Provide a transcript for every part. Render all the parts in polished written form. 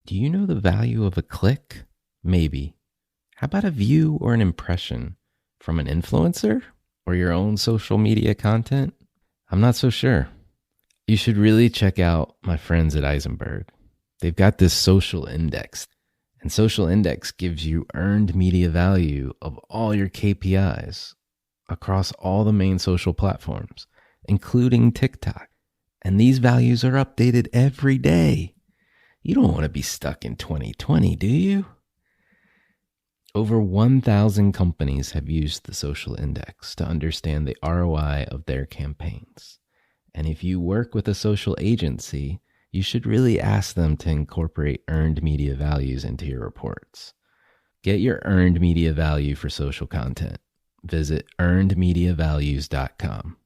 Do you know the value of a click? Maybe. How about a view or an impression from an influencer or your own social media content? I'm not so sure. You should really check out my friends at Eisenberg. They've got this social index, and social index gives you earned media value of all your KPIs across all the main social platforms, including TikTok. And these values are updated every day. You don't want to be stuck in 2020, do you? Over 1,000 companies have used the social index to understand the ROI of their campaigns. And if you work with a social agency, you should really ask them to incorporate earned media values into your reports. Get your earned media value for social content. Visit earnedmediavalues.com.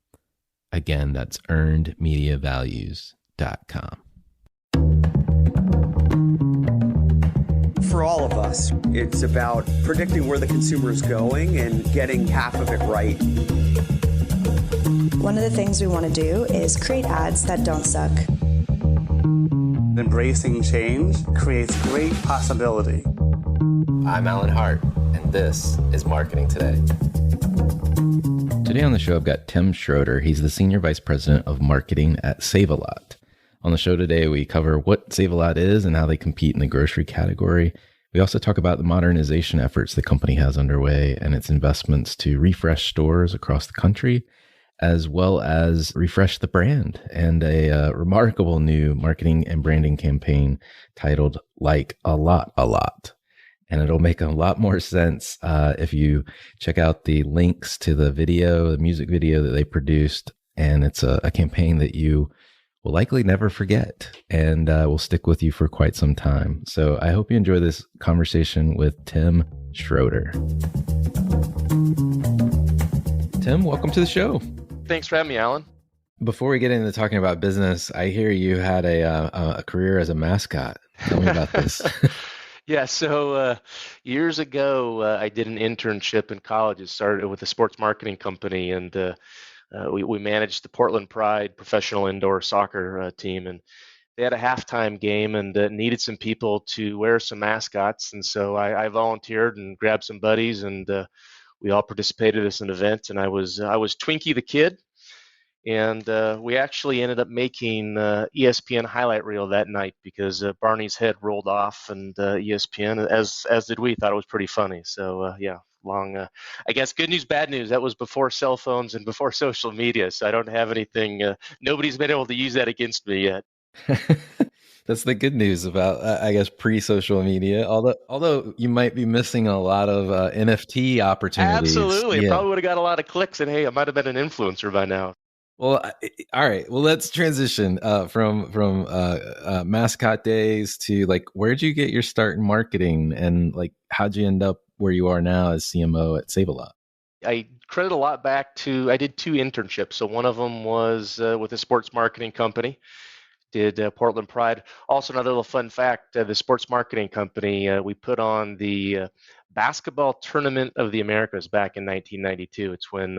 Again, that's earnedmediavalues.com. For all of us, it's about predicting where the consumer is going and getting half of it right. One of the things we want to do is create ads that don't suck. Embracing change creates great possibility. I'm Alan Hart, and this is Marketing Today. Today on the show, I've got Tim Schroder. He's the Senior Vice President of Marketing at Save A Lot. On the show today, we cover what Save A Lot is and how they compete in the grocery category. We also talk about the modernization efforts the company has underway and its investments to refresh stores across the country, as well as refresh the brand and a remarkable new marketing and branding campaign titled Like a Lot, A Lot. And it'll make a lot more sense if you check out the links to the video, the music video that they produced. And it's a campaign that you will likely never forget and will stick with you for quite some time. So I hope you enjoy this conversation with Tim Schroder. Tim, welcome to the show. Thanks for having me, Alan. Before we get into talking about business, I hear you had a career as a mascot. Tell me about this. Yeah, so years ago, I did an internship in college. It started with a sports marketing company, and we managed the Portland Pride professional indoor soccer team. And they had a halftime game and needed some people to wear some mascots. And so I volunteered and grabbed some buddies, and we all participated in this event. And I was Twinkie the Kid. And we actually ended up making ESPN highlight reel that night because Barney's head rolled off, and ESPN, as did we, thought it was pretty funny. So yeah, I guess good news, bad news. That was before cell phones and before social media, so I don't have anything. Nobody's been able to use that against me yet. That's the good news about, I guess, pre-social media. Although you might be missing a lot of NFT opportunities. Absolutely, Yeah. Probably would have got a lot of clicks, and hey, I might have been an influencer by now. Well, all right. Well, let's transition from mascot days to like, where'd you get your start in marketing, and like, how'd you end up where you are now as CMO at Save A Lot? I credit a lot back to I did two internships. So one of them was with a sports marketing company. Did Portland Pride. Also, another little fun fact: the sports marketing company we put on the basketball tournament of the Americas back in 1992. It's when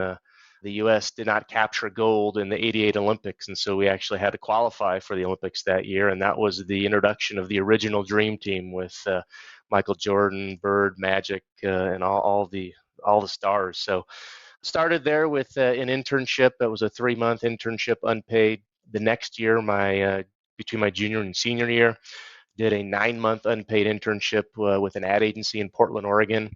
the U.S. did not capture gold in the '88 Olympics, and so we actually had to qualify for the Olympics that year. And that was the introduction of the original Dream Team with Michael Jordan, Bird, Magic, and all the stars. So started there with an internship. That was a 3-month internship, unpaid. The next year, between my junior and senior year, did a 9-month unpaid internship with an ad agency in Portland, Oregon.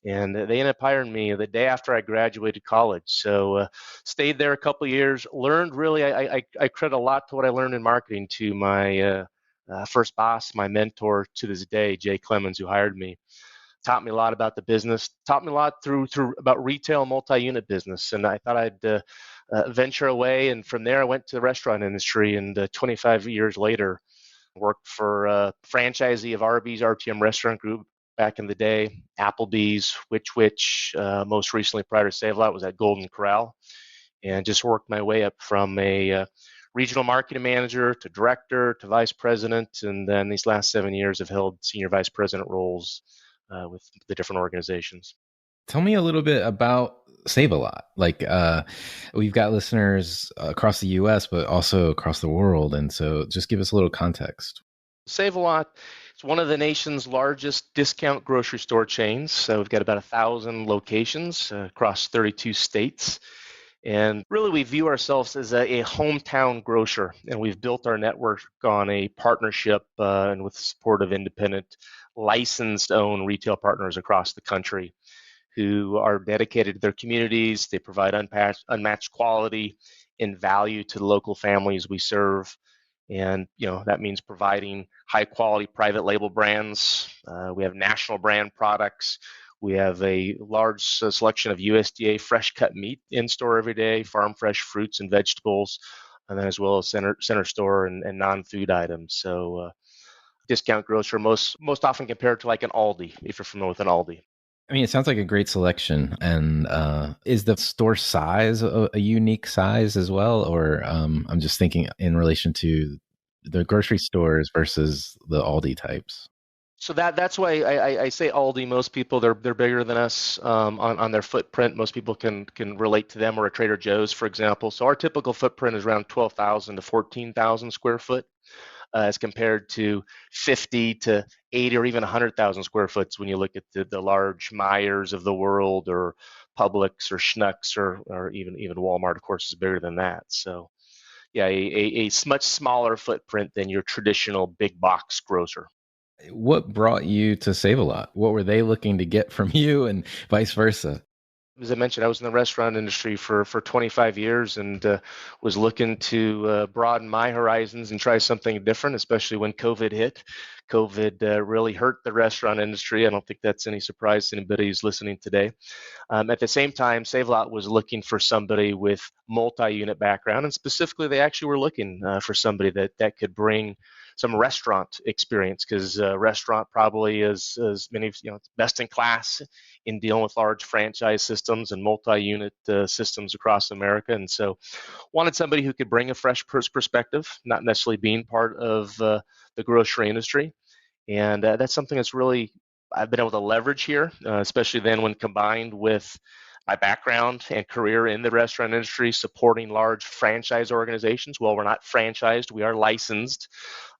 And they ended up hiring me the day after I graduated college. So stayed there a couple of years, learned really, I credit a lot to what I learned in marketing to my first boss, my mentor to this day, Jay Clemens, who hired me. Taught me a lot about the business, taught me a lot through about retail multi-unit business. And I thought I'd venture away. And from there, I went to the restaurant industry. And 25 years later, worked for a franchisee of Arby's, RTM Restaurant Group, back in the day, Applebee's, which most recently prior to Save A Lot was at Golden Corral, and just worked my way up from a regional marketing manager to director to vice president, and then these last 7 years have held senior vice president roles with the different organizations. Tell me a little bit about Save A Lot. Like we've got listeners across the US, but also across the world. And so just give us a little context. Save A Lot, It's one of the nation's largest discount grocery store chains. So we've got about 1,000 locations across 32 states. And really, we view ourselves as a hometown grocer, and we've built our network on a partnership and with the support of independent, licensed owned retail partners across the country who are dedicated to their communities. They provide unmatched quality and value to the local families we serve. And that means providing high quality private label brands. We have national brand products. We have a large selection of USDA fresh cut meat in store every day, farm fresh fruits and vegetables, and then as well as center store and non-food items. So discount grocer most often compared to like an Aldi, if you're familiar with an Aldi. I mean, it sounds like a great selection. And is the store size a unique size as well? Or I'm just thinking in relation to the grocery stores versus the Aldi types. So that's why I say Aldi. Most people they're bigger than us on their footprint. Most people can relate to them, or a Trader Joe's, for example. So our typical footprint is around 12,000 to 14,000 square foot, as compared to 50 to 80 or even 100,000 square foot when you look at the large Myers of the world, or Publix, or Schnucks, or even Walmart. Of course, is bigger than that. So yeah, a much smaller footprint than your traditional big box grocer. What brought you to Save A Lot? What were they looking to get from you, and vice versa? As I mentioned, I was in the restaurant industry for 25 years and was looking to broaden my horizons and try something different, especially when COVID hit. COVID really hurt the restaurant industry. I don't think that's any surprise to anybody who's listening today. At the same time, Save A Lot was looking for somebody with multi-unit background, and specifically, they actually were looking for somebody that could bring some restaurant experience, because restaurant probably is many it's best in class in dealing with large franchise systems and multi-unit systems across America. And so wanted somebody who could bring a fresh perspective, not necessarily being part of the grocery industry. And that's something that's really I've been able to leverage here, especially then when combined with my background and career in the restaurant industry, supporting large franchise organizations. Well, we're not franchised, we are licensed.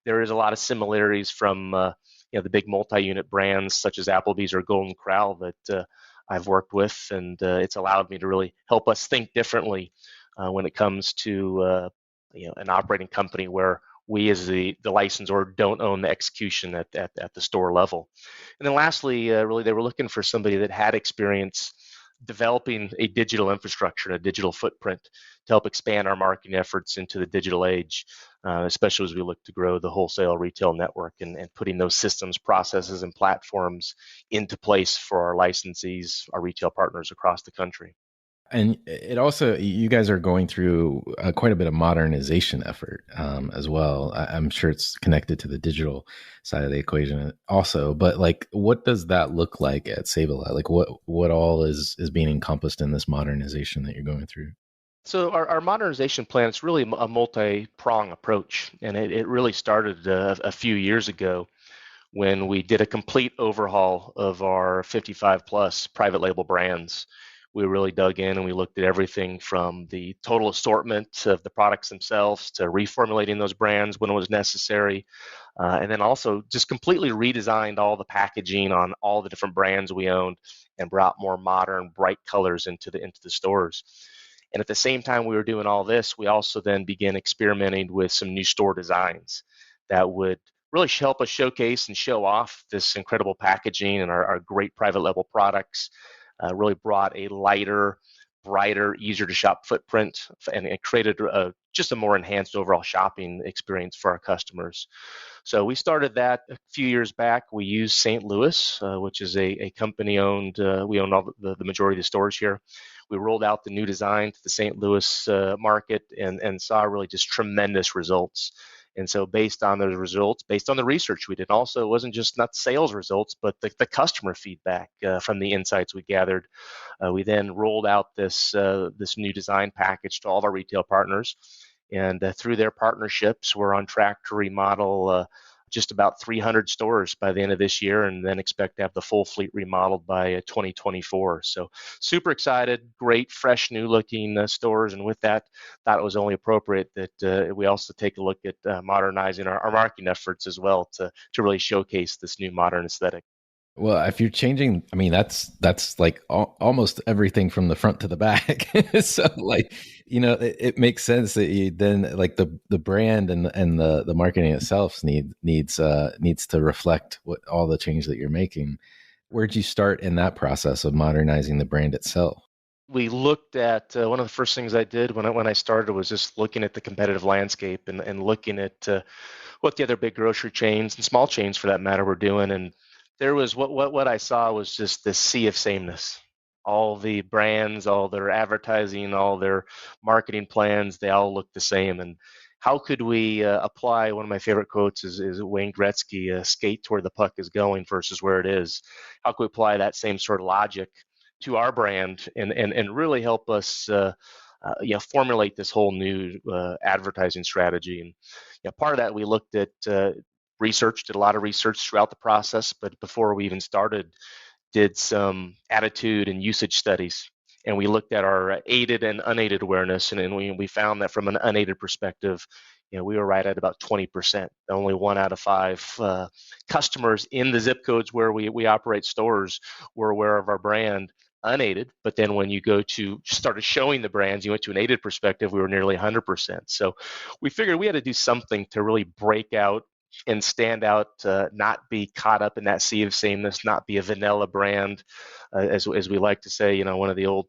There is a lot of similarities from the big multi-unit brands such as Applebee's or Golden Corral that I've worked with, and it's allowed me to really help us think differently when it comes to an operating company where we as the licensor don't own the execution at the store level. And then lastly, really they were looking for somebody that had experience developing a digital infrastructure and a digital footprint to help expand our marketing efforts into the digital age, especially as we look to grow the wholesale retail network and putting those systems, processes, and platforms into place for our licensees, our retail partners across the country. And it also, you guys are going through quite a bit of modernization effort as well. I'm sure it's connected to the digital side of the equation also. But like, what does that look like at Save A Lot? Like, what all is being encompassed in this modernization that you're going through? So our modernization plan is really a multi-prong approach, and it really started a few years ago when we did a complete overhaul of our 55 plus private label brands. We really dug in and we looked at everything from the total assortment of the products themselves to reformulating those brands when it was necessary, and then also just completely redesigned all the packaging on all the different brands we owned and brought more modern, bright colors into the stores. And at the same time we were doing all this, we also then began experimenting with some new store designs that would really help us showcase and show off this incredible packaging and our great private label products. Really brought a lighter, brighter, easier to shop footprint, and it created just a more enhanced overall shopping experience for our customers. So we started that a few years back. We used St. Louis, which is a company owned, we own all the majority of the stores here. We rolled out the new design to the St. Louis market and saw really just tremendous results. And so based on those results, based on the research we did, also it wasn't just not sales results, but the customer feedback from the insights we gathered. We then rolled out this new design package to all of our retail partners. And through their partnerships, we're on track to remodel just about 300 stores by the end of this year, and then expect to have the full fleet remodeled by 2024. So super excited, great, fresh, new looking stores. And with that, thought it was only appropriate that we also take a look at modernizing our marketing efforts as well to really showcase this new modern aesthetic. Well, if you're changing, I mean, that's like almost everything from the front to the back. So, like, it makes sense that you then like the brand and the marketing itself needs to reflect what all the change that you're making. Where'd you start in that process of modernizing the brand itself? We looked at one of the first things I did when I started was just looking at the competitive landscape and looking at what the other big grocery chains and small chains for that matter were doing. And there was what I saw was just this sea of sameness. All the brands, all their advertising, all their marketing plans, they all look the same. And how could we apply, one of my favorite quotes is Wayne Gretzky, skate to where the puck is going versus where it is. How could we apply that same sort of logic to our brand and really help us formulate this whole new advertising strategy? And part of that, we looked at research, did a lot of research throughout the process, but before we even started, did some attitude and usage studies. And we looked at our aided and unaided awareness, and we found that from an unaided perspective, we were right at about 20%. Only 1 out of 5 customers in the zip codes where we operate stores were aware of our brand unaided. But then when you go to started showing the brands, you went to an aided perspective, we were nearly 100%. So we figured we had to do something to really break out and stand out, not be caught up in that sea of sameness, not be a vanilla brand, as we like to say. One of the old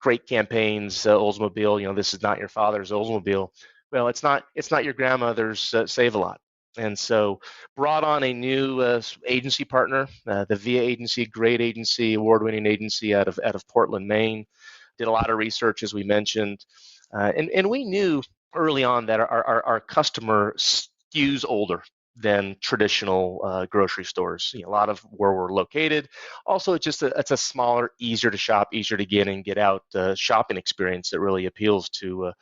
great campaigns, Oldsmobile. This is not your father's Oldsmobile. Well, it's not your grandmother's Save A Lot. And so brought on a new agency partner, the VIA agency, great agency, award-winning agency out of Portland, Maine. Did a lot of research, as we mentioned, and we knew early on that our customer skews older than traditional grocery stores. A lot of where we're located. Also, it's a smaller, easier to shop, easier to get in and get out shopping experience that really appeals to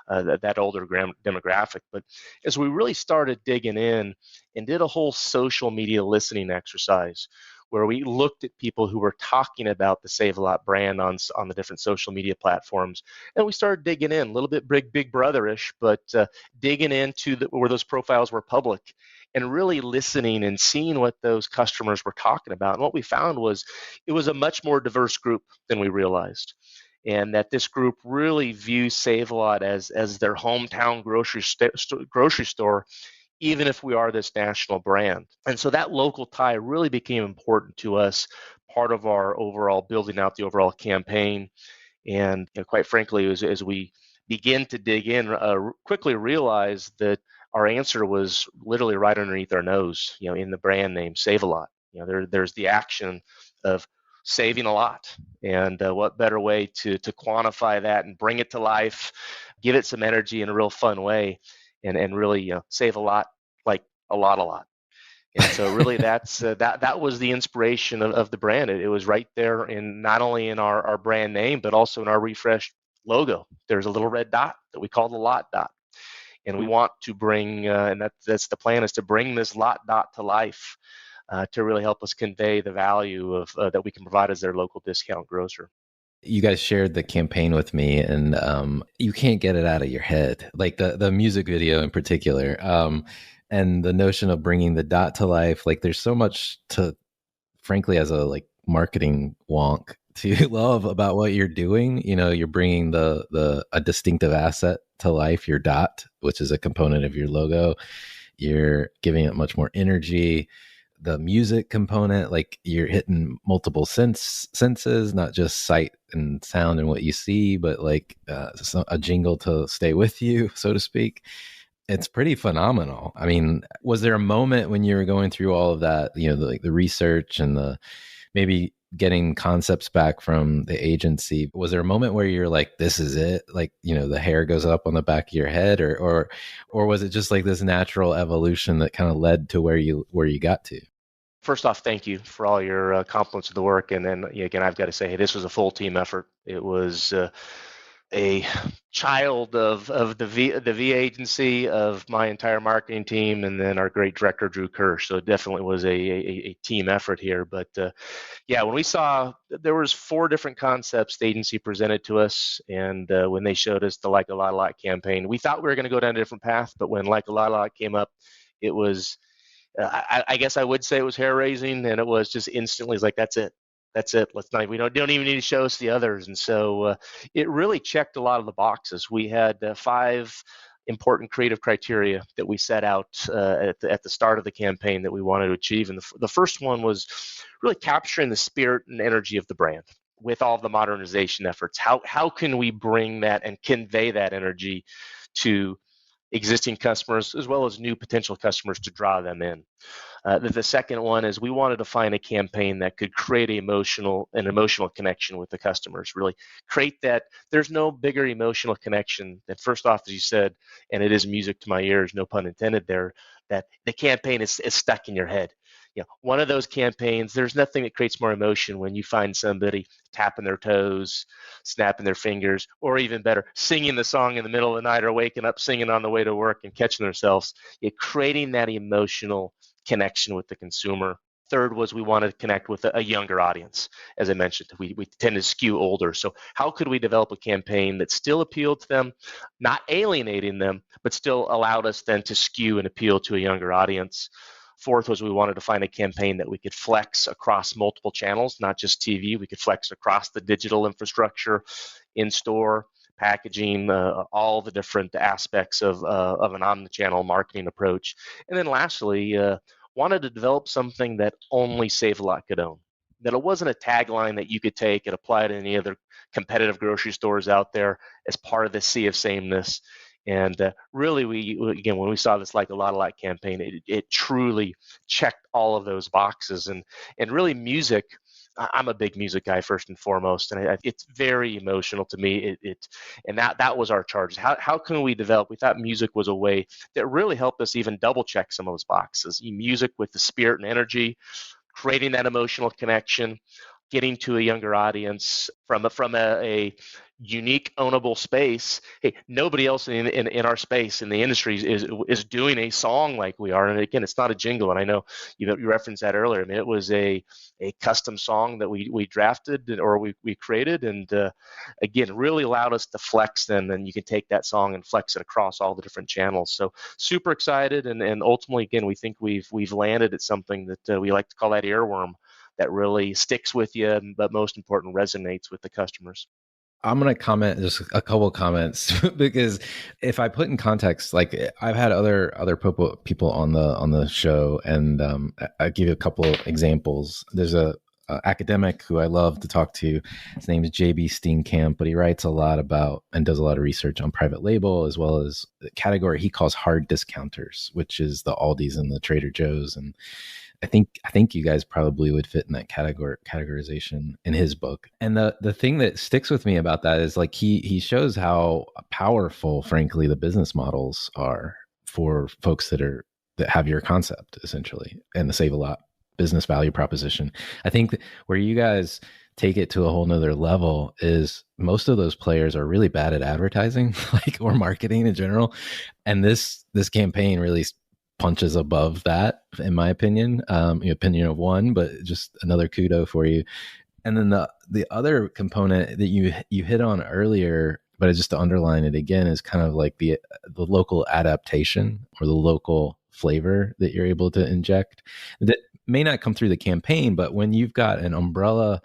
that older demographic. But as we really started digging in and did a whole social media listening exercise, where we looked at people who were talking about the Save A Lot brand on the different social media platforms, and we started digging in a little bit big brother-ish, but digging into where those profiles were public and really listening and seeing what those customers were talking about. And what we found was it was a much more diverse group than we realized, and that this group really views Save A Lot as their hometown grocery store, even if we are this national brand. And so that local tie really became important to us, part of our overall building out the overall campaign. And quite frankly, as we begin to dig in, quickly realize that our answer was literally right underneath our nose, in the brand name Save A Lot. There's the action of saving a lot. And what better way to quantify that and bring it to life, give it some energy in a real fun way, and really save a lot, like a lot. And so really that was the inspiration of the brand. It was right there in not only in our brand name, but also in our refreshed logo. There's a little red dot that we call the lot dot. And we want to bring, and that's the plan, is to bring this lot dot to life, to really help us convey the value of that we can provide as their local discount grocer. You guys shared the campaign with me, and you can't get it out of your head, like the music video in particular, and the notion of bringing the dot to life. Like, there's so much to, frankly, as a marketing wonk, to love about what you're doing. You're bringing a distinctive asset to life, your dot, which is a component of your logo. You're giving it much more energy. The music component, like, you're hitting multiple senses, not just sight and sound and what you see, but a jingle to stay with you, so to speak. It's pretty phenomenal. I mean, was there a moment when you were going through all of that, the research and the maybe getting concepts back from the agency? Was there a moment where you're like, this is it? The hair goes up on the back of your head, or was it just like this natural evolution that kind of led to where you got to? First off, thank you for all your compliments of the work. And then again, I've got to say, hey, this was a full team effort. It was a child of the V agency, of my entire marketing team, and then our great director Drew Kirsch. So it definitely was a team effort here. But yeah, when we saw there was 4 different concepts the agency presented to us, and when they showed us the Like a Lot campaign, we thought we were going to go down a different path. But when Like a Lot came up, it was I guess I would say it was hair raising, and it was just instantly like that's it. That's it. Let's not. We don't even need to show us the others. And so it really checked a lot of the boxes. We had 5 important creative criteria that we set out at the start of the campaign that we wanted to achieve. And the first one was really capturing the spirit and energy of the brand with all of the modernization efforts. How can we bring that and convey that energy to existing customers as well as new potential customers to draw them in? The second one is we wanted to find a campaign that could create an emotional connection with the customers, really create that. There's no bigger emotional connection than, first off, as you said, and it is music to my ears, no pun intended there, that the campaign is stuck in your head. One of those campaigns, there's nothing that creates more emotion when you find somebody tapping their toes, snapping their fingers, or even better, singing the song in the middle of the night or waking up singing on the way to work and catching themselves. Creating that emotional connection with the consumer. Third was we wanted to connect with a younger audience. As I mentioned, we tend to skew older. So how could we develop a campaign that still appealed to them, not alienating them, but still allowed us then to skew and appeal to a younger audience? Fourth was we wanted to find a campaign that we could flex across multiple channels, not just TV. We could flex across the digital infrastructure, in-store, packaging, all the different aspects of an omnichannel marketing approach. And then lastly, wanted to develop something that only Save A Lot could own. That it wasn't a tagline that you could take and apply to any other competitive grocery stores out there as part of the Sea of Sameness. And really, when we saw this Like a Lot campaign, it truly checked all of those boxes. And really, music. I'm a big music guy first and foremost, and it's very emotional to me. And that was our charge. How can we develop? We thought music was a way that really helped us even double check some of those boxes. Music with the spirit and energy, creating that emotional connection, getting to a younger audience from a unique ownable space. Hey, nobody else in our space in the industry is doing a song like we are. And again, it's not a jingle. And I know you referenced that earlier. I mean, it was a custom song that we drafted or we created, and again, really allowed us to flex. Then you can take that song and flex it across all the different channels. So super excited, and ultimately, again, we think we've landed at something that we like to call that earworm, that really sticks with you, but most important, resonates with the customers. I'm going to comment just a couple of comments because if I put in context, like I've had other people on the show, and I'll give you a couple of examples. There's a academic who I love to talk to. His name is JB Steenkamp, but he writes a lot about and does a lot of research on private label, as well as the category he calls hard discounters, which is the Aldis and the Trader Joe's. And I think you guys probably would fit in that categorization in his book. And the thing that sticks with me about that is like he shows how powerful, frankly, the business models are for folks that have your concept essentially, and the Save A Lot business value proposition. I think where you guys take it to a whole nother level is most of those players are really bad at advertising, like, or marketing in general. And this campaign really punches above that, in my opinion. Opinion of one, but just another kudo for you. And then the other component that you hit on earlier, but just to underline it again, is kind of like the local adaptation or the local flavor that you're able to inject that may not come through the campaign, but when you've got an umbrella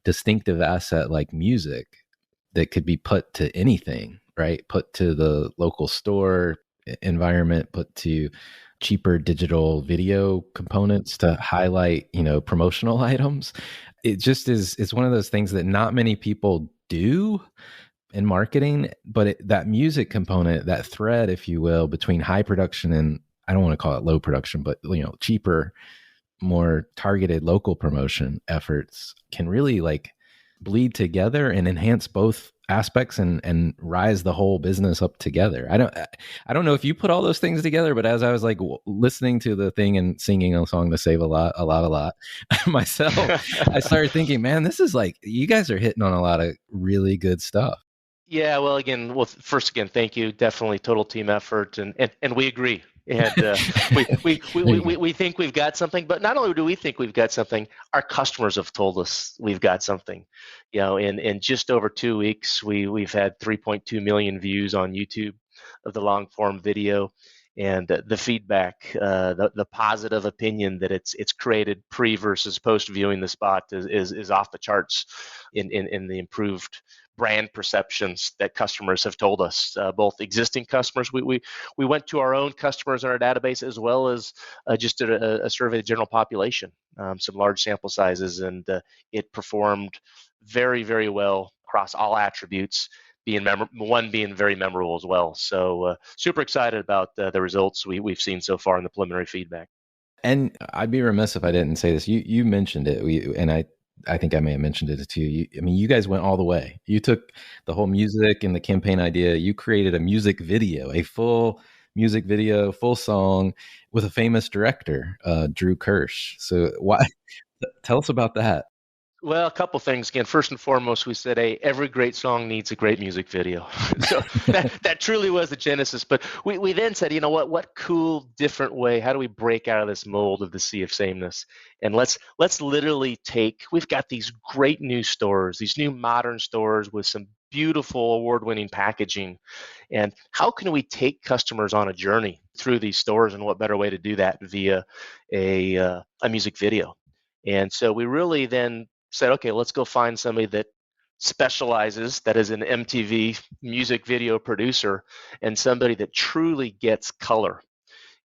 distinctive asset like music that could be put to anything, right? Put to the local store environment, put to cheaper digital video components to highlight, promotional items. It just is, it's one of those things that not many people do in marketing, but that music component, that thread, if you will, between high production and, I don't want to call it low production, but cheaper, more targeted local promotion efforts can really like bleed together and enhance both aspects and rise the whole business up together. I don't know if you put all those things together, but as I was like listening to the thing and singing a song to Save a lot myself, I started thinking, man, this is like, you guys are hitting on a lot of really good stuff. Yeah, well, again, first again, thank you. Definitely total team effort, and we agree. And There you go. we think we've got something, but not only do we think we've got something, our customers have told us we've got something. In just over 2 weeks, we've had 3.2 million views on YouTube of the long form video, and the feedback, the positive opinion that it's created pre versus post viewing the spot is off the charts in the improved brand perceptions that customers have told us, both existing customers. We went to our own customers in our database, as well as just did a survey of the general population, some large sample sizes, and it performed very, very well across all attributes, one being very memorable as well. So super excited about the results we've seen so far in the preliminary feedback. And I'd be remiss if I didn't say this. You mentioned it, I think I may have mentioned it to you. I mean, you guys went all the way. You took the whole music and the campaign idea. You created a music video, a full music video, full song with a famous director, Drew Kirsch. So why? Tell us about that. Well, a couple things. Again, first and foremost, we said, hey, every great song needs a great music video. So that truly was the genesis. But we then said, you know what cool, different way, how do we break out of this mold of the Sea of Sameness? And let's literally we've got these great new stores, these new modern stores with some beautiful award-winning packaging. And how can we take customers on a journey through these stores, and what better way to do that via a music video? And so we really then said, okay, let's go find somebody that specializes, that is an MTV music video producer, and somebody that truly gets color.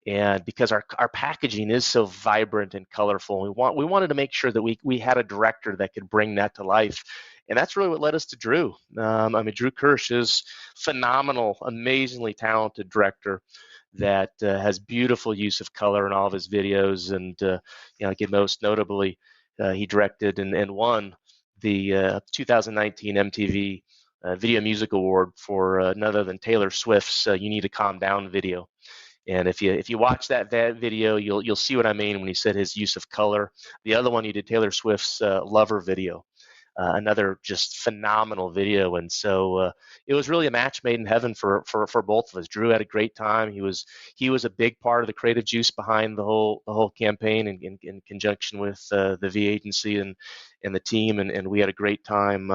And because our packaging is so vibrant and colorful, we wanted to make sure that we had a director that could bring that to life. And that's really what led us to Drew. Drew Kirsch is phenomenal, amazingly talented director that has beautiful use of color in all of his videos. And again, most notably, he directed and won the 2019 MTV Video Music Award for none other than Taylor Swift's "You Need to Calm Down" video. And if you watch that video, you'll see what I mean when he said his use of color. The other one, he did Taylor Swift's "Lover" video. Another just phenomenal video. And so it was really a match made in heaven for both of us. Drew had a great time. He was a big part of the creative juice behind the whole campaign, in conjunction with the V agency and the team. And we had a great time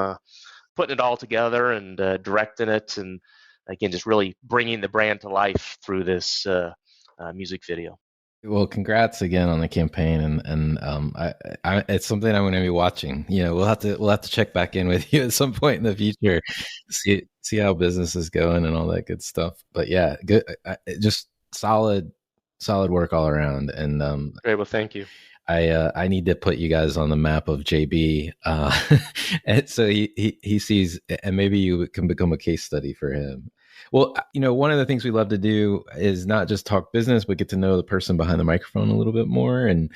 putting it all together and directing it. And again, just really bringing the brand to life through this music video. Well, congrats again on the campaign, and it's something I'm going to be watching. We'll have to check back in with you at some point in the future, see how business is going and all that good stuff. But yeah, good, just solid work all around. And great. Well, thank you. I need to put you guys on the map of JB, and so he sees, and maybe you can become a case study for him. Well, one of the things we love to do is not just talk business, but get to know the person behind the microphone a little bit more. And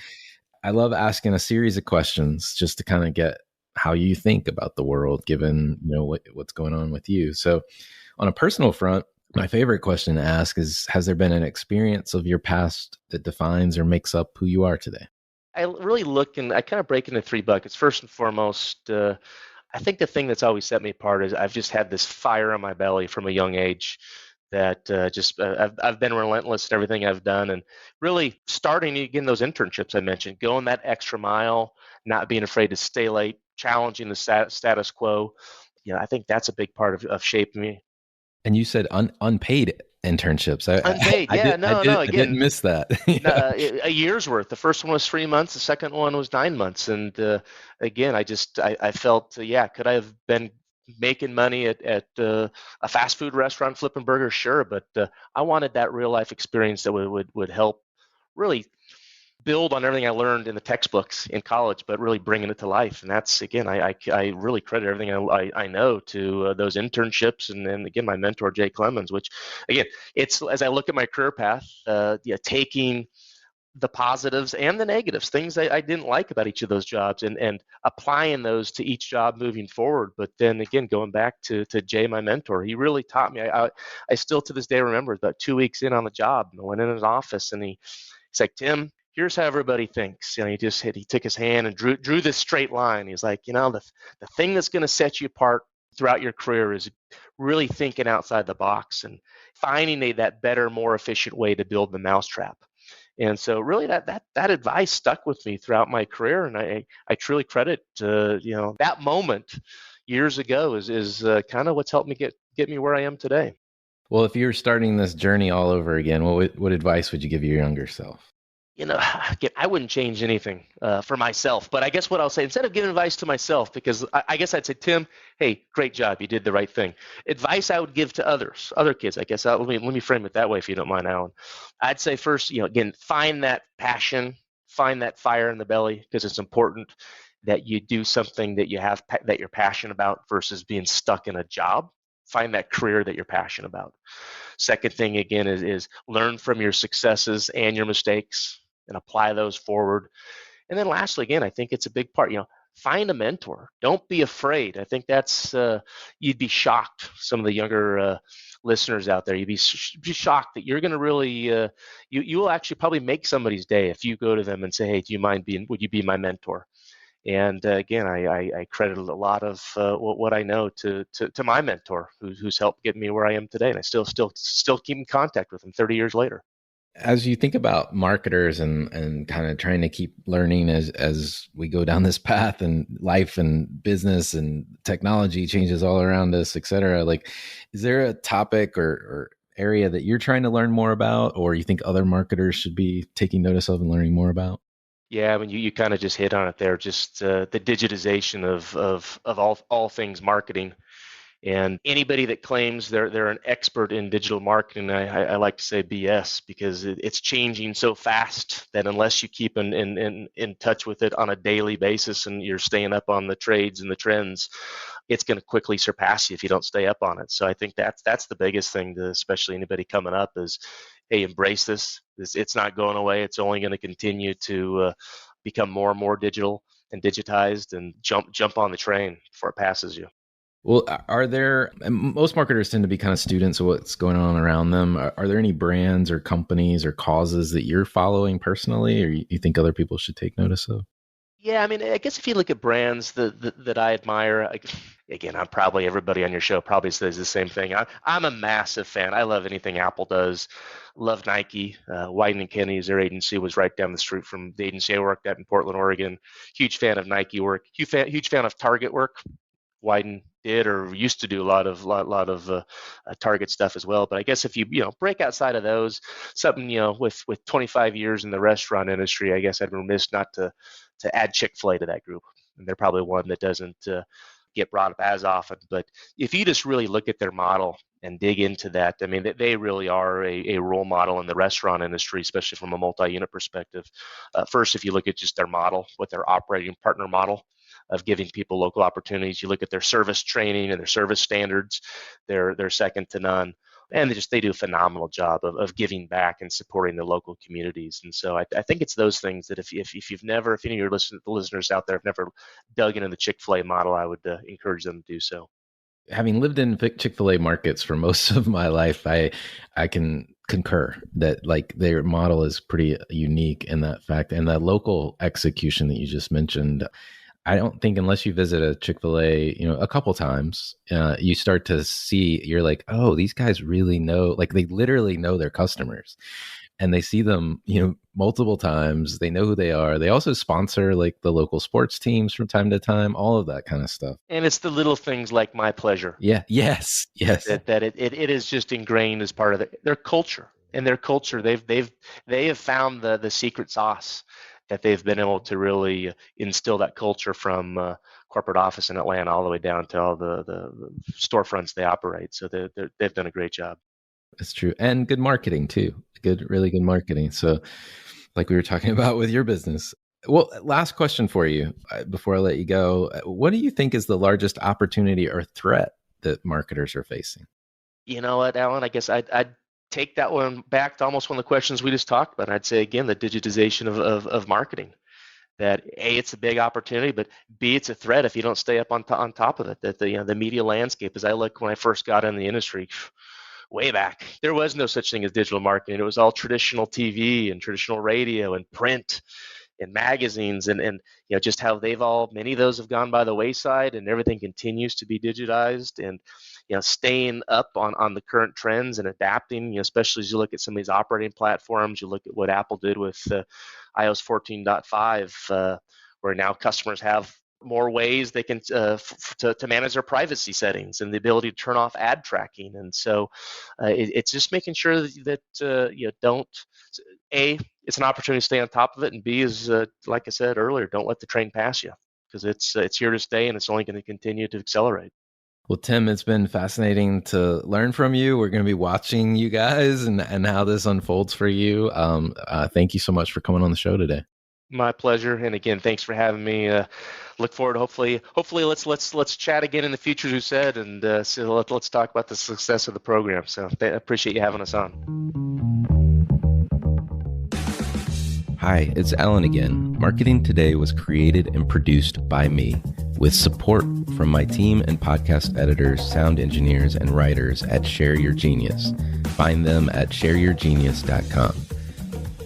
I love asking a series of questions just to kind of get how you think about the world, given what's going on with you. So, on a personal front, my favorite question to ask is: has there been an experience of your past that defines or makes up who you are today? I really look, and I kind of break into three buckets. First and foremost, I think the thing that's always set me apart is I've just had this fire in my belly from a young age that I've been relentless in everything I've done, and really starting again those internships I mentioned, going that extra mile, not being afraid to stay late, challenging the status quo. I think that's a big part of shaping me. And you said unpaid internships. Unpaid, yeah, Again, I didn't miss that. A year's worth. The first one was 3 months. The second one was 9 months. And again, I felt, could I have been making money at a fast food restaurant flipping burgers? Sure, but I wanted that real life experience that would help really build on everything I learned in the textbooks in college, but really bringing it to life. And that's, again, I really credit everything I know to those internships, and then again, my mentor, Jay Clemens, which again, it's, as I look at my career path, taking the positives and the negatives, things I didn't like about each of those jobs, and applying those to each job moving forward. But then again, going back to Jay, my mentor, he really taught me. I still to this day remember about 2 weeks in on the job, I went in his office, and he's like, Tim, here's how everybody thinks. He took his hand and drew this straight line. He's like, the thing that's going to set you apart, throughout your career is really thinking outside the box and finding that better, more efficient way to build the mousetrap. And so really that advice stuck with me throughout my career, and I truly credit that moment years ago is kind of what's helped me get me where I am today. Well, if you were starting this journey all over again, what advice would you give your younger self? Again, I wouldn't change anything for myself, but I guess what I'll say, instead of giving advice to myself, because I guess I'd say, Tim, hey, great job, you did the right thing. Advice I would give to other kids, I guess. Let me frame it that way, if you don't mind, Alan. I'd say first, again, find that passion, find that fire in the belly, because it's important that you do something that you're passionate about versus being stuck in a job. Find that career that you're passionate about. Second thing, again, is learn from your successes and your mistakes and apply those forward. And then lastly, again, I think it's a big part, find a mentor. Don't be afraid. I think that's, you'd be shocked, some of the younger listeners out there, you'd be shocked that you're going to really, you will actually probably make somebody's day if you go to them and say, hey, would you be my mentor? And again, I credit a lot of what I know to my mentor, who's helped get me where I am today, and I still keep in contact with him 30 years later. As you think about marketers and kind of trying to keep learning as we go down this path, and life and business and technology changes all around us, et cetera, like, is there a topic or area that you're trying to learn more about, or you think other marketers should be taking notice of and learning more about? Yeah, I mean, you kind of just hit on it there, just the digitization of all things marketing. And anybody that claims they're an expert in digital marketing, I like to say BS, because it's changing so fast that unless you keep in touch with it on a daily basis and you're staying up on the trades and the trends, it's going to quickly surpass you if you don't stay up on it. So I think that's the biggest thing to especially anybody coming up is, hey, embrace this. It's not going away. It's only going to continue to become more and more digital and digitized, and jump on the train before it passes you. Well, most marketers tend to be kind of students of what's going on around them. Are there any brands or companies or causes that you're following personally, or you think other people should take notice of? Yeah, I mean, I guess if you look at brands that I admire, again, I'm probably, everybody on your show probably says the same thing. I'm a massive fan. I love anything Apple does. Love Nike. Wyden and Kenny's, their agency was right down the street from the agency I worked at in Portland, Oregon. Huge fan of Nike work. Huge fan of Target work. Wyden did or used to do a lot of Target stuff as well. But I guess if you break outside of those, something with 25 years in the restaurant industry, I guess I'd be remiss not to add Chick-fil-A to that group. And they're probably one that doesn't get brought up as often. But if you just really look at their model and dig into that, I mean, they really are a role model in the restaurant industry, especially from a multi-unit perspective. First, if you look at just their model, with their operating partner model of giving people local opportunities, you look at their service training and their service standards, they're second to none. And they do a phenomenal job of giving back and supporting the local communities. And so I think it's those things that if any of your listeners out there have never dug into the Chick-fil-A model, I would encourage them to do so. Having lived in Chick-fil-A markets for most of my life, I can concur that like their model is pretty unique in that fact, and the local execution that you just mentioned. I don't think unless you visit a Chick-fil-A, a couple times, you start to see, you're like, oh, these guys really know, like they literally know their customers, and they see them, multiple times. They know who they are. They also sponsor like the local sports teams from time to time, all of that kind of stuff. And it's the little things like My Pleasure. Yeah. Yes. That it is just ingrained as part of their culture. And their culture, they have found the secret sauce that they've been able to really instill that culture from corporate office in Atlanta all the way down to all the storefronts they operate. So they've done a great job. That's true. And good marketing too. Really good marketing. So like we were talking about with your business. Well, last question for you before I let you go. What do you think is the largest opportunity or threat that marketers are facing? You know what, Alan, I guess I'd take that one back to almost one of the questions we just talked about. I'd say, again, the digitization of marketing. That A, it's a big opportunity, but B, it's a threat if you don't stay up on top of it. That the media landscape, as I look when I first got in the industry, way back, there was no such thing as digital marketing. It was all traditional TV and traditional radio and print. in magazines, and just how many of those have gone by the wayside, and everything continues to be digitized, and staying up on the current trends and adapting, especially as you look at some of these operating platforms. You look at what Apple did with iOS 14.5, where now customers have more ways they can to manage their privacy settings and the ability to turn off ad tracking. And so it's just making sure that it's an opportunity to stay on top of it, and B is, like I said earlier, don't let the train pass you, because it's here to stay, and it's only going to continue to accelerate. Well, Tim, it's been fascinating to learn from you. We're going to be watching you guys and how this unfolds for you. Thank you so much for coming on the show today. My pleasure. And again, thanks for having me. Look forward to hopefully let's chat again in the future, as you said, and so let's talk about the success of the program. So I appreciate you having us on. Hi, it's Alan again. Marketing Today was created and produced by me, with support from my team and podcast editors, sound engineers, and writers at Share Your Genius. Find them at shareyourgenius.com.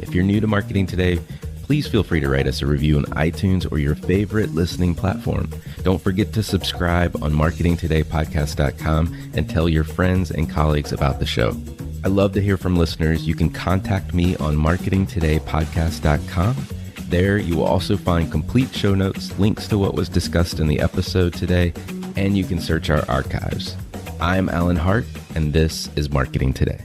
If you're new to Marketing Today, please feel free to write us a review on iTunes or your favorite listening platform. Don't forget to subscribe on marketingtodaypodcast.com and tell your friends and colleagues about the show. I love to hear from listeners. You can contact me on marketingtodaypodcast.com. There you will also find complete show notes, links to what was discussed in the episode today, and you can search our archives. I'm Alan Hart, and this is Marketing Today.